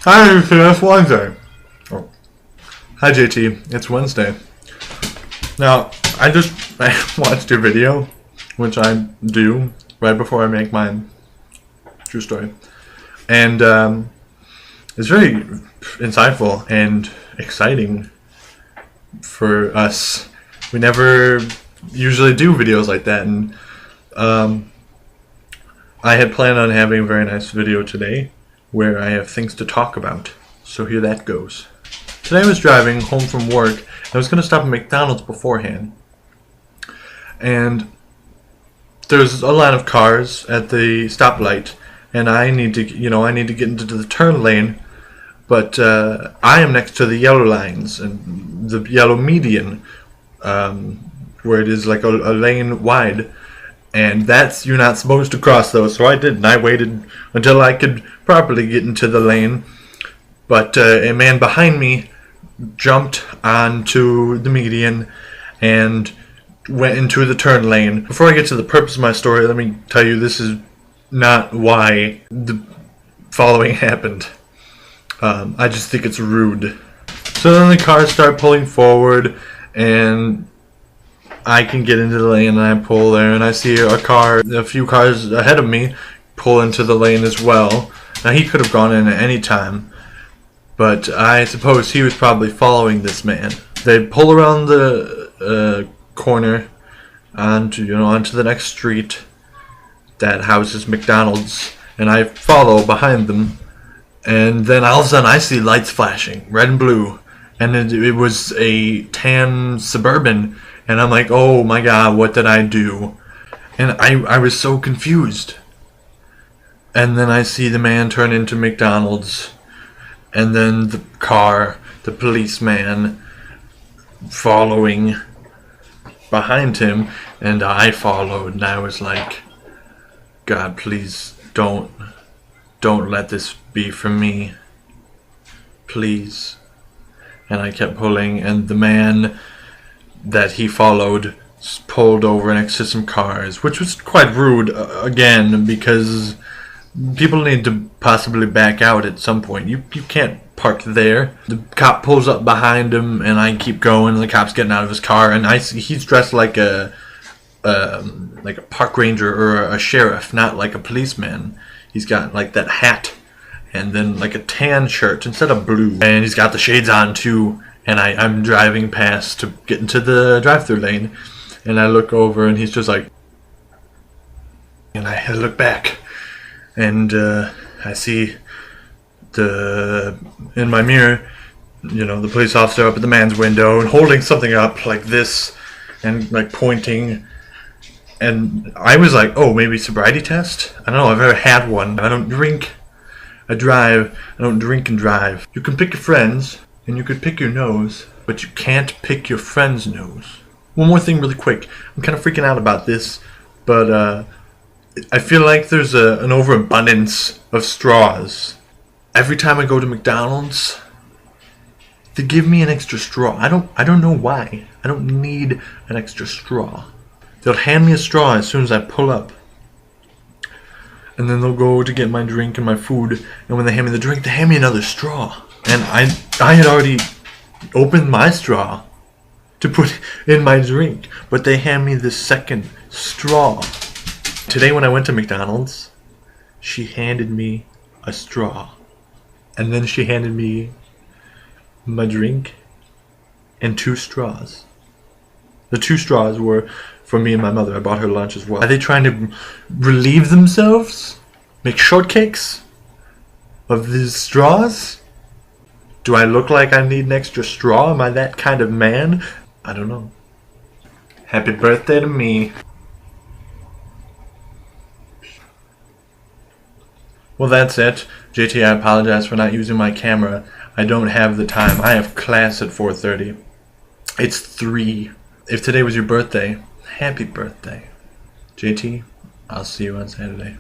Hi, it's Wednesday. Oh. Hi, JT. It's Wednesday. Now, I watched your video, which I do right before I make mine. True story. And it's very insightful and exciting for us. We never usually do videos like that, and I had planned on having a very nice video today where I have things to talk about. So here that goes. Today I was driving home from work, and I was going to stop at McDonald's beforehand. And there's a line of cars at the stoplight, and I need to get into the turn lane, but I am next to the yellow lines and the yellow median, where it is like a lane wide. And you're not supposed to cross those, so I didn't. I waited until I could properly get into the lane. But a man behind me jumped onto the median and went into the turn lane. Before I get to the purpose of my story, let me tell you this is not why the following happened. I just think it's rude. So then the cars start pulling forward, and I can get into the lane, and I pull there, and I see a few cars ahead of me pull into the lane as well. Now, he could have gone in at any time, but I suppose he was probably following this man. They pull around the corner onto the next street that houses McDonald's, and I follow behind them. And then all of a sudden, I see lights flashing, red and blue, and it was a tan Suburban. And I'm like, oh my god, what did I do? And I was so confused. And then I see the man turn into McDonald's. And then the policeman following behind him. And I followed, and I was like, God, please don't let this be for me. Please. And I kept pulling, and the man that he followed pulled over next to some cars, which was quite rude, again, because people need to possibly back out at some point. You can't park there. The cop pulls up behind him, and I keep going, and the cop's getting out of his car, and I see he's dressed like a park ranger or a sheriff, not like a policeman. He's got like that hat and then like a tan shirt instead of blue, and he's got the shades on too. And I'm driving past to get into the drive-thru lane, and I look over, and he's just like, and I look back, and I see in my mirror, the police officer up at the man's window and holding something up like this, and like pointing, and I was like, oh, maybe sobriety test? I don't know, I've never had one. I don't drink, I drive. I don't drink and drive. You can pick your friends, and you could pick your nose, but you can't pick your friend's nose. One more thing really quick. I'm kind of freaking out about this, but I feel like there's an overabundance of straws. Every time I go to McDonald's, they give me an extra straw. I don't know why. I don't need an extra straw. They'll hand me a straw as soon as I pull up. And then they'll go to get my drink and my food, and when they hand me the drink, they hand me another straw. And I had already opened my straw to put in my drink, but they hand me the second straw. Today when I went to McDonald's, she handed me a straw. And then she handed me my drink and 2 straws. The 2 straws were for me and my mother. I bought her lunch as well. Are they trying to relieve themselves? Make shortcakes of these straws? Do I look like I need an extra straw? Am I that kind of man? I don't know. Happy birthday to me. Well, that's it. JT, I apologize for not using my camera. I don't have the time. I have class at 4:30. It's 3. If today was your birthday, happy birthday. JT, I'll see you on Saturday.